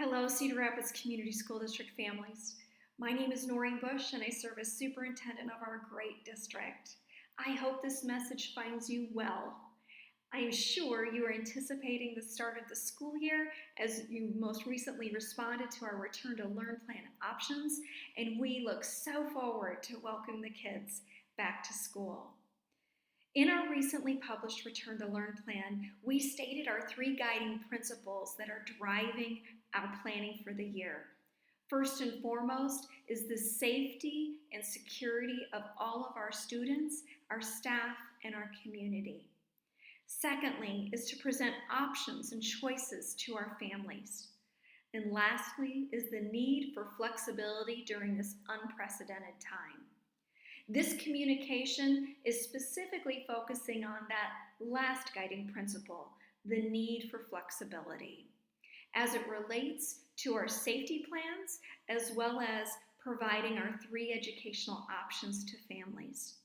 Hello, Cedar Rapids Community School District families. My name is Noreen Bush, and I serve as superintendent of our great district. I hope this message finds you well. I am sure you are anticipating the start of the school year as you most recently responded to our Return to Learn plan options, and we look so forward to welcoming the kids back to school. In our recently published Return to Learn plan, we stated our three guiding principles that are driving our planning for the year. First and foremost is the safety and security of all of our students, our staff, and our community. Secondly is to present options and choices to our families. And lastly is the need for flexibility during this unprecedented time. This communication is specifically focusing on that last guiding principle, the need for flexibility, as it relates to our safety plans, as well as providing our three educational options to families.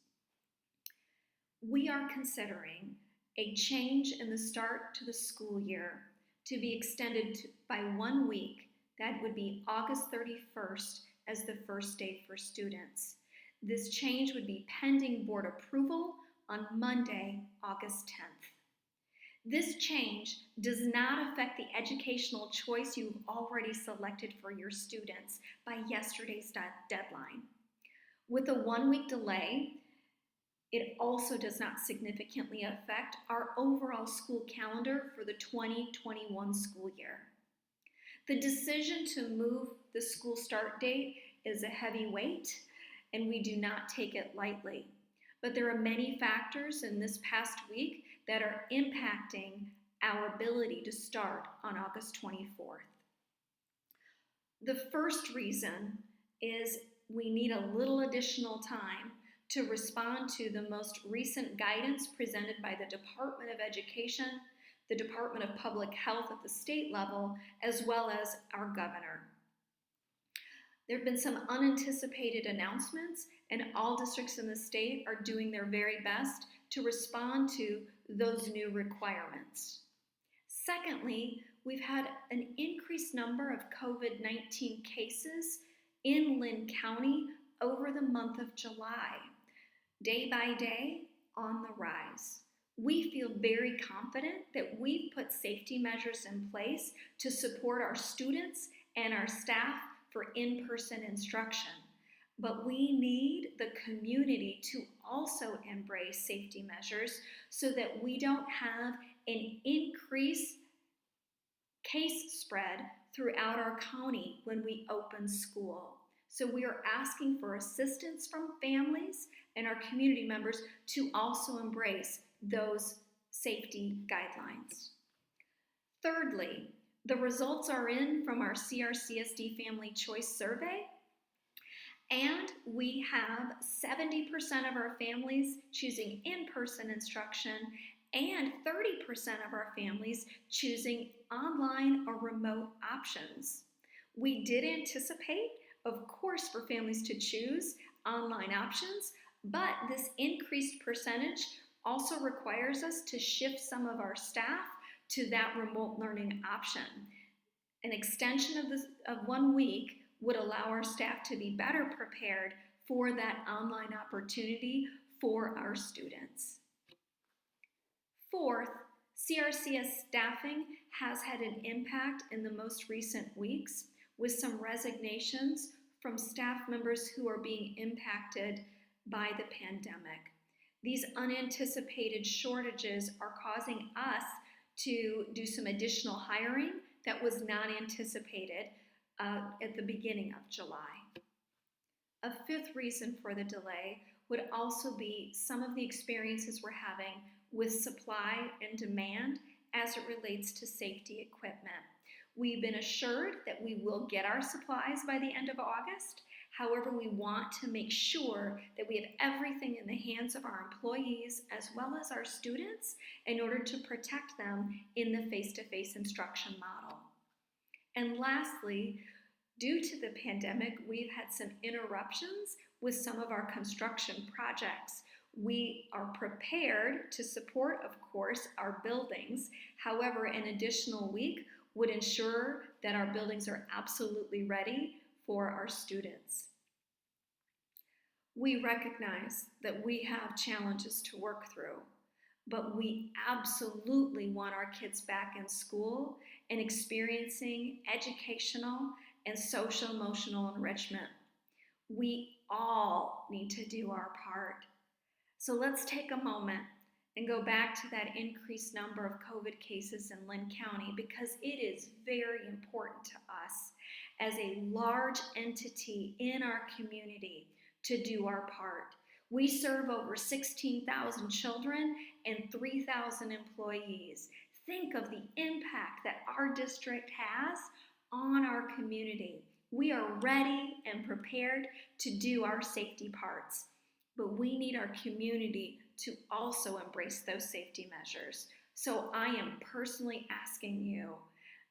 We are considering a change in the start to the school year to be extended by 1 week. That would be August 31st as the first day for students. This change would be pending board approval on Monday, August 10th. This change does not affect the educational choice you've already selected for your students by yesterday's deadline. With a 1 week delay, it also does not significantly affect our overall school calendar for the 2021 school year. The decision to move the school start date is a heavy weight, and we do not take it lightly. But there are many factors in this past week that are impacting our ability to start on August 24th. The first reason is we need a little additional time to respond to the most recent guidance presented by the Department of Education, the Department of Public Health at the state level, as well as our governor. There have been some unanticipated announcements, and all districts in the state are doing their very best to respond to those new requirements. Secondly, we've had an increased number of COVID-19 cases in Linn County over the month of July, day by day on the rise. We feel very confident that we've put safety measures in place to support our students and our staff for in-person instruction. But we need the community to also embrace safety measures so that we don't have an increased case spread throughout our county when we open school. So we are asking for assistance from families and our community members to also embrace those safety guidelines. Thirdly, the results are in from our CRCSD Family Choice Survey, and we have 70% of our families choosing in-person instruction and 30% of our families choosing online or remote options. We did anticipate, of course, for families to choose online options, but this increased percentage also requires us to shift some of our staff to that remote learning option. An extension of 1 week would allow our staff to be better prepared for that online opportunity for our students. Fourth, CRCS staffing has had an impact in the most recent weeks with some resignations from staff members who are being impacted by the pandemic. These unanticipated shortages are causing us to do some additional hiring that was not anticipated at the beginning of July. A fifth reason for the delay would also be some of the experiences we're having with supply and demand as it relates to safety equipment. We've been assured that we will get our supplies by the end of August. However, we want to make sure that we have everything in the hands of our employees as well as our students in order to protect them in the face-to-face instruction model. And lastly, due to the pandemic, we've had some interruptions with some of our construction projects. We are prepared to support, of course, our buildings. However, an additional week would ensure that our buildings are absolutely ready for our students. We recognize that we have challenges to work through, but we absolutely want our kids back in school and experiencing educational and social emotional enrichment. We all need to do our part. So let's take a moment and go back to that increased number of COVID cases in Lynn County, because it is very important to us as a large entity in our community to do our part. We serve over 16,000 children and 3,000 employees. Think of the impact that our district has on our community. We are ready and prepared to do our safety parts, but we need our community to also embrace those safety measures. So I am personally asking you,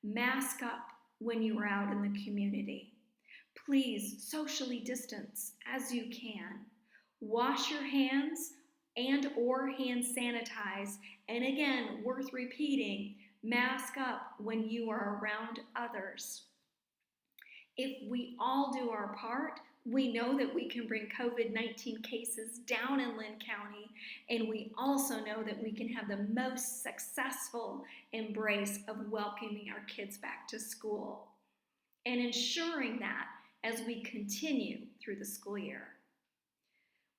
mask up when you are out in the community. Please socially distance as you can. Wash your hands and or hand sanitize. And again, worth repeating, mask up when you are around others. If we all do our part, we know that we can bring COVID-19 cases down in Lynn County, and we also know that we can have the most successful embrace of welcoming our kids back to school and ensuring that as we continue through the school year.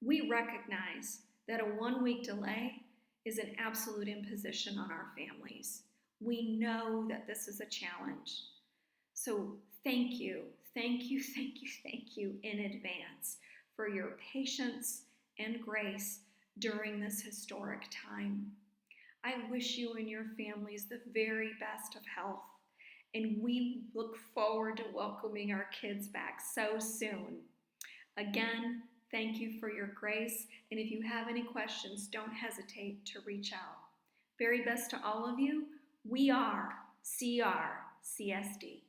We recognize that a 1-week delay is an absolute imposition on our families. We know that this is a challenge. So thank you in advance for your patience and grace during this historic time. I wish you and your families the very best of health, and we look forward to welcoming our kids back so soon. Again, thank you for your grace, and if you have any questions, don't hesitate to reach out. Very best to all of you. We are CRCSD.